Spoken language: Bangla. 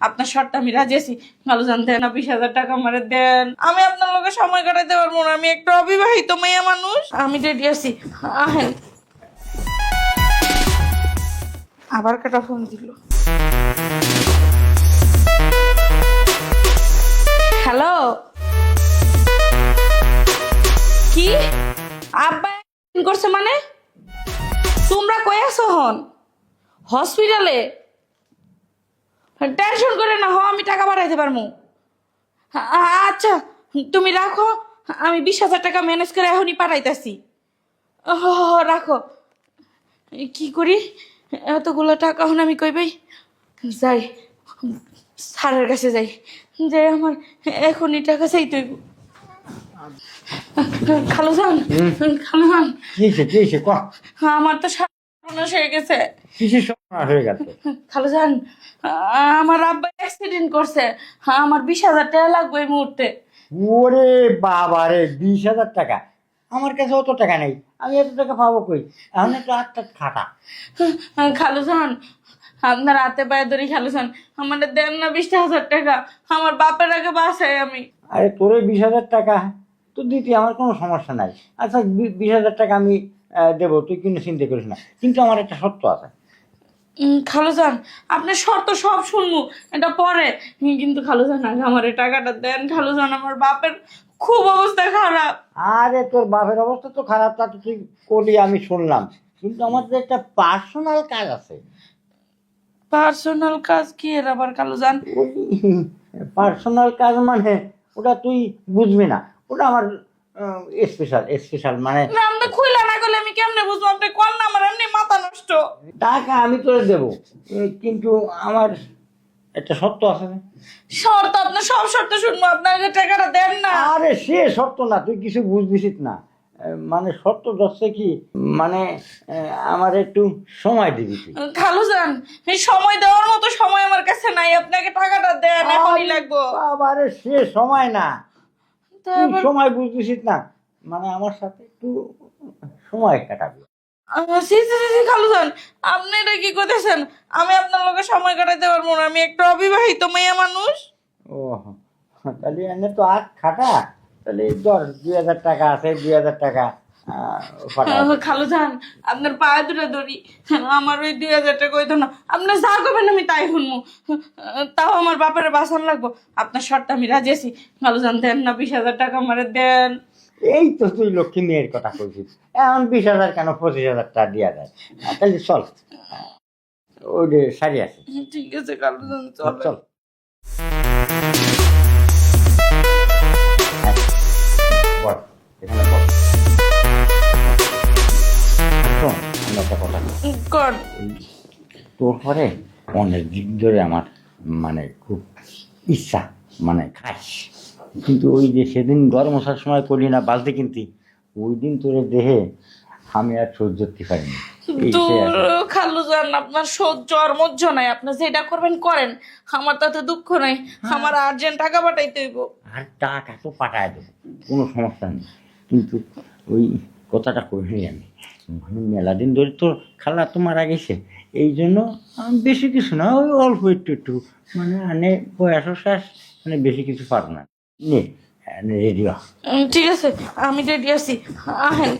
আপনার শর্তে আমি রাজি আছি। খালুজান দেন না 20,000 টাকা আমারে দেন। আমি আপনার লগে সময় কাটাইতে পারবো না, আমি একটা অবিবাহিত মেয়ে মানুষ। আমি রেডি আছি, আহেন। আবার কাটা ফোন দিল। হ্যালো, কি আব্বা ফোন করছে? মানে তোমরা কই আছো হন? হসপিটালে? টেনশন করে না, আমি টাকা পাঠাইতে পারবো। আচ্ছা তুমি রাখো, আমি 20,000 টাকা ম্যানেজ করে এখনই পাঠাইতেছি। রাখো। কি করি, এতগুলো টাকা এখন আমি কই পাই? যাই স্যারের কাছে যাই, যাই আমার এখনই টাকা চাইতে হইব। খালুজান, খালুজান, আমার তো সর্বনাশ হয়ে গেছে। খালুজান, আমার আব্বা অ্যাক্সিডেন্ট করছে, আমার 20,000 টাকা লাগবে এই মুহূর্তে। ওরে বাবা রে, 20,000 টাকা? আমার কাছে অত টাকা নেই, আমি এত টাকা পাবো কই? এখন একটু আটটা খাটা। খালুজান, আপনার হাতে পায়ে ধরি খালুজান, আমার দেন না 20,000 টাকা, আমার বাপের আগে বাসায় আমি। আরে তোরে 20,000 টাকা তো দিতে আমার কোনো সমস্যা নাই। আচ্ছা 20,000 টাকা আমি দেবো, তুই কিন্তু চিন্তা করিস না, কিন্তু আমার একটা শর্ত আছে। খালুজান, আপনার শর্ত সব শুনবো, এটা পরে, কিন্তু খালুজান আগে আমার এই টাকাটা দেন। খালুজান, আমার বাপের খুব অবস্থা খারাপ। আরে তোর বাপের অবস্থা তো খারাপ, তা তো তুই করলি আমি শুনলাম, কিন্তু আমার যে একটা পার্সোনাল কাজ আছে। পার্সোনাল কাজ কি এর আবার খালুজান? পার্সোনাল কাজ মানে ওটা তুই বুঝবি না, ওটা আমার স্পেশাল স্পেশাল মানে। আপনি খুইলা না করলে আমি কেমনে বুঝবো? আপনি কোন না, আমার এমনি মাথা নষ্ট। টাকা আমি তোরে দেবো, কিন্তু আমার একটা শর্ত আছে। শর্ত? আপনার সব শর্ত শুনবো, আপনাকে টাকাটা দেন না। আরে সে শর্ত না, তুই কিছু বুঝবিস না। মানে শর্ত ধরছে কি, মানে আমার একটু সময় দিবি তুই। খালুজান, এই সময় দেওয়ার মতো সময় আমার কাছে নাই, আপনাকে টাকাটা দেন, এখনই লাগবো। আরে সে সময় না, তা তুই আবার- সময় বুঝবিস না, মানে আমার সাথে একটু সময় কাটাবি। জি জি জি জি, খালুজান, আপনি এটা কি করতেছেন? আমি আপনার লগে সময় কাটাইতে পারবো না, আমি একটা অবিবাহিত মেয়ে মানুষ। ও, তাহলে এনে তো আর খাটা, তাহলে ধর 2,000 টাকা আছে, 2,000 টাকা খালুজান, আপনার পায়ে দুটো ধরি, আমার ওই 2,000 টাকা হইতো না, আপনার যা করবেন আমি তাই শুনবো, তাও আমার বাপের বাসান লাগবো। আপনার শর্তে আমি রাজি আছি। খালুজান দেন না 20,000 টাকা আমারে দেন। এই তো তুই লক্ষ্মী মেয়ের কথা কইছিস, এখন 20,000 কেন 25,000 টাকা দিয়া যায়। তাহলে চল, ওই যে সারি আছে, ঠিক আছে খালুজান, চল চল। চল। বল, এখানে বল। শোন, আমি একটা কথা বলি। কর। তোর পরে অনেক দিক ধরে আমার মানে খুব ইচ্ছা, মানে খাস, কিন্তু ওই যে সেদিন গরম মশার সময় করলি না বালতি কিনতি, ওই দিন তোর দেহে আমি আর সহ্য করতে পারিনি। এই সে দূর আছে। খালুজান, আপনার সহ্য আর মহ্য নাই, আপনি যেটা করবেন করেন, আমার তাতে দুঃখ নাই, আমার আর্জেন্ট টাকা পাঠাইতে হইব। আর টাকা তো পাঠায় দেবো, কোনো সমস্যা নেই, কিন্তু ওই কথাটা করিনি আমি। মানে মেলা দিন ধরে তোর খালা তো মারা গেছে, এই জন্য আমি বেশি কিছু না, ওই অল্প একটু একটু মানে আনে বয়সও শেষ, মানে বেশি কিছু পারবো না। নে রেডি হ। ঠিক আছে, আমি রেডি আছি, আহেন।